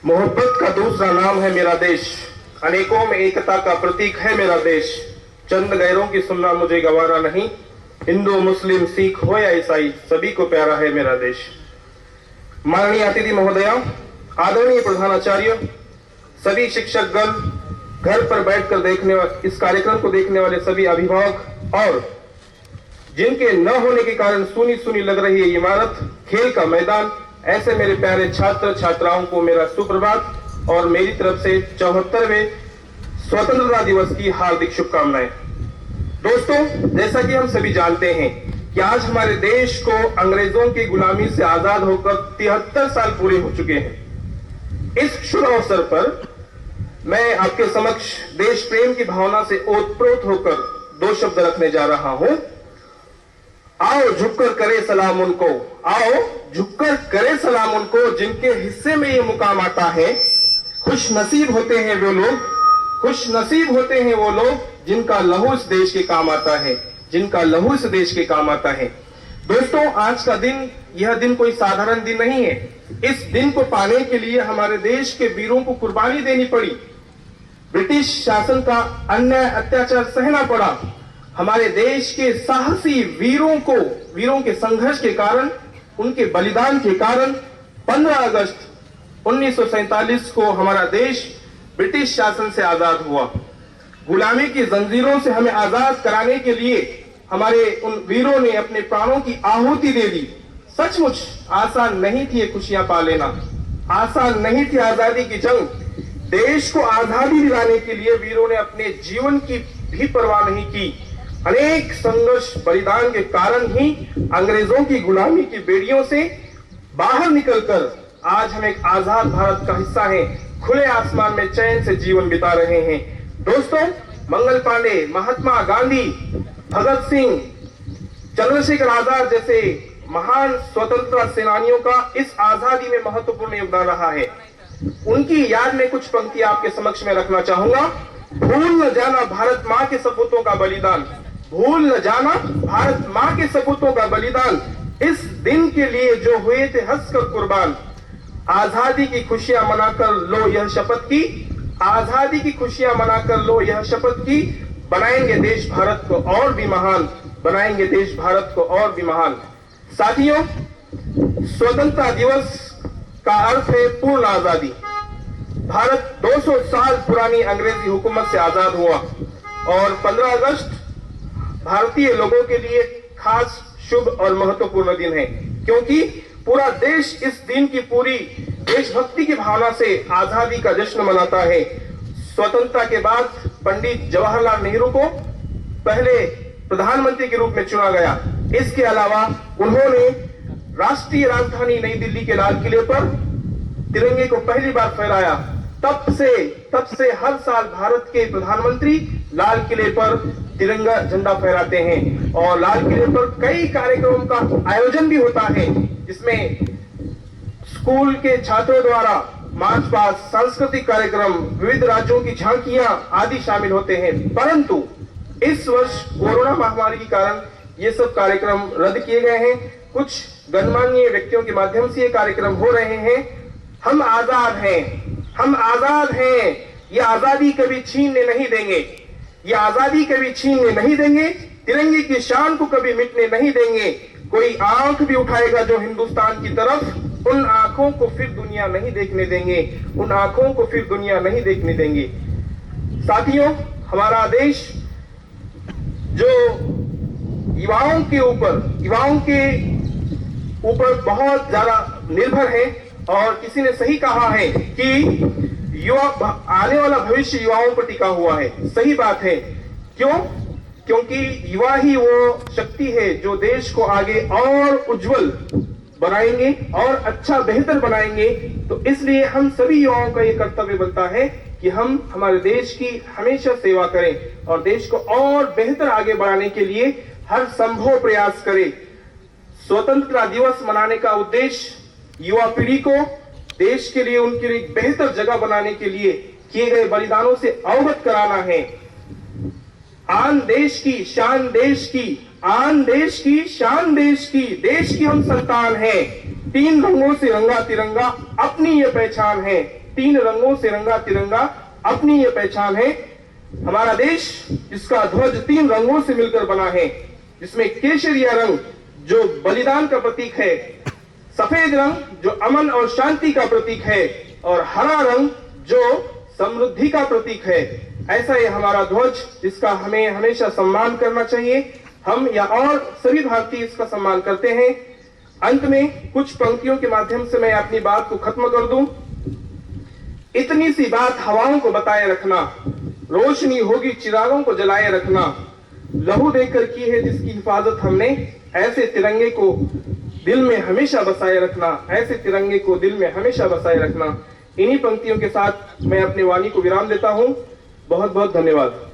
मोहब्बत का दूसरा नाम है मेरा देश, अनेकों में एकता का प्रतीक है मेरा देश। चंद गैरों की सुनना मुझे गवारा नहीं, हिंदू मुस्लिम सिख हो या ईसाई सभी को प्यारा है मेरा देश। माननीय अतिथि महोदया, आदरणीय प्रधानाचार्य, सभी शिक्षकगण, घर पर बैठकर देखने इस कार्यक्रम को देखने वाले सभी अभिभावक और जिनके न होने के कारण सुनी सुनी लग रही है इमारत, खेल का मैदान, ऐसे मेरे प्यारे छात्र छात्राओं को मेरा सुप्रभात और मेरी तरफ से 74वें स्वतंत्रता दिवस की हार्दिक शुभकामनाएं। दोस्तों, जैसा कि हम सभी जानते हैं कि आज हमारे देश को अंग्रेजों की गुलामी से आजाद होकर 73 साल पूरे हो चुके हैं। इस शुभ अवसर पर मैं आपके समक्ष देश प्रेम की भावना से ओतप्रोत होकर दो शब्द रखने जा रहा हूं। आओ झुककर करे सलाम उनको, आओ झुककर करे सलाम उनको जिनके हिस्से में ये मुकाम आता है। खुश नसीब होते हैं वो लोग, खुश नसीब होते हैं वो लोग जिनका लहू इस देश के काम आता है, जिनका लहू इस देश के काम आता है। दोस्तों, आज का दिन, यह दिन कोई साधारण दिन नहीं है। इस दिन को पाने के लिए हमारे देश के वीरों को कुर्बानी देनी पड़ी, ब्रिटिश शासन का अन्याय अत्याचार सहना पड़ा। हमारे देश के साहसी वीरों के संघर्ष के कारण, उनके बलिदान के कारण 15 अगस्त 1947 को हमारा देश ब्रिटिश शासन से आजाद हुआ। गुलामी की जंजीरों से हमें आजाद कराने के लिए हमारे उन वीरों ने अपने प्राणों की आहुति दे दी। सचमुच आसान नहीं थी ये खुशियां पा लेना, आसान नहीं थी आजादी की जंग। देश को आजादी दिलाने के लिए वीरों ने अपने जीवन की भी परवाह नहीं की। अनेक संघर्ष बलिदान के कारण ही अंग्रेजों की गुलामी की बेड़ियों से बाहर निकलकर आज हम एक आजाद भारत का हिस्सा हैं, खुले आसमान में चैन से जीवन बिता रहे हैं। दोस्तों, मंगल पांडे, महात्मा गांधी, भगत सिंह, चंद्रशेखर आजाद जैसे महान स्वतंत्रता सेनानियों का इस आजादी में महत्वपूर्ण योगदान रहा है। उनकी याद में कुछ पंक्ति आपके समक्ष में रखना चाहूंगा। भूल न जाना भारत माँ के सपूतों का बलिदान, भूल न जाना भारत माँ के सपूतों का बलिदान, इस दिन के लिए जो हुए थे हंसकर कुर्बान। आजादी की खुशियां मनाकर लो यह शपथ की, आजादी की खुशियां मनाकर लो यह शपथ की, बनाएंगे देश भारत को और भी महान, बनाएंगे देश भारत को और भी महान। साथियों, स्वतंत्रता दिवस का अर्थ है पूर्ण आजादी। भारत 200 साल पुरानी अंग्रेजी हुकूमत से आजाद हुआ और 15 अगस्त भारतीय लोगों के लिए खास, शुभ और महत्वपूर्ण दिन है, क्योंकि पूरा देश इस दिन की पूरी देशभक्ति की भावना से आजादी का जश्न मनाता है। स्वतंत्रता के बाद पंडित जवाहरलाल नेहरू को पहले प्रधानमंत्री के रूप में चुना गया। इसके अलावा उन्होंने राष्ट्रीय राजधानी नई दिल्ली के लाल किले पर तिरंगे को पहली बार फहराया। तब से हर साल भारत के प्रधानमंत्री लाल किले पर तिरंगा झंडा फहराते हैं और लाल किले पर कई कार्यक्रमों का आयोजन भी होता है, जिसमें स्कूल के छात्रों द्वारा मार्च पास्ट, सांस्कृतिक कार्यक्रम, विविध राज्यों की झांकियां आदि शामिल होते हैं। परंतु इस वर्ष कोरोना महामारी के कारण ये सब कार्यक्रम रद्द किए गए हैं। कुछ गणमान्य व्यक्तियों के माध्यम से ये कार्यक्रम हो रहे हैं। हम आजाद हैं, हम आजाद हैं। ये आजादी कभी छीनने नहीं देंगे, ये आजादी कभी छीनने नहीं देंगे। तिरंगे की शान को कभी मिटने नहीं देंगे। कोई आंख भी उठाएगा जो हिंदुस्तान की तरफ, उन आंखों को फिर दुनिया नहीं देखने देंगे, उन आंखों को फिर दुनिया नहीं देखने देंगे। साथियों, हमारा देश जो युवाओं के ऊपर बहुत ज्यादा निर्भर है, और किसी ने सही कहा है कि युवा, आने वाला भविष्य युवाओं पर टिका हुआ है। सही बात है। क्यों? क्योंकि युवा ही वो शक्ति है जो देश को आगे और उज्जवल बनाएंगे और अच्छा बेहतर बनाएंगे। तो इसलिए हम सभी युवाओं का ये कर्तव्य बनता है कि हम हमारे देश की हमेशा सेवा करें और देश को और बेहतर आगे बढ़ाने के लिए हर संभव प्रयास करें। स्वतंत्रता दिवस मनाने का उद्देश्य युवा पीढ़ी को देश के लिए, उनके लिए एक बेहतर जगह बनाने के लिए किए गए बलिदानों से अवगत कराना है। आन देश की शान देश की, आन देश की शान देश की, देश की हम संतान हैं। तीन रंगों से रंगा तिरंगा अपनी ये पहचान है। तीन रंगों से रंगा तिरंगा अपनी ये पहचान है। हमारा देश जिसका ध्वज तीन रंगों से मिलकर बना है, जिसमें केसरिया रंग जो बलिदान का प्रतीक है, सफेद रंग जो अमन और शांति का प्रतीक है, और हरा रंग जो समृद्धि का प्रतीक है। ऐसा ये हमारा ध्वज जिसका हमें हमेशा सम्मान करना चाहिए। हम या और सभी भारतीय इसका सम्मान करते हैं। अंत में कुछ पंक्तियों के माध्यम से मैं अपनी बात को खत्म कर दूं। इतनी सी बात हवाओं को बताए रखना, रोशनी होगी चिरागों को जलाए रखना, लहू देकर की है जिसकी हिफाजत हमने, ऐसे तिरंगे को दिल में हमेशा बसाए रखना, ऐसे तिरंगे को दिल में हमेशा बसाए रखना। इन्हीं पंक्तियों के साथ मैं अपनी वाणी को विराम देता हूं। बहुत बहुत धन्यवाद।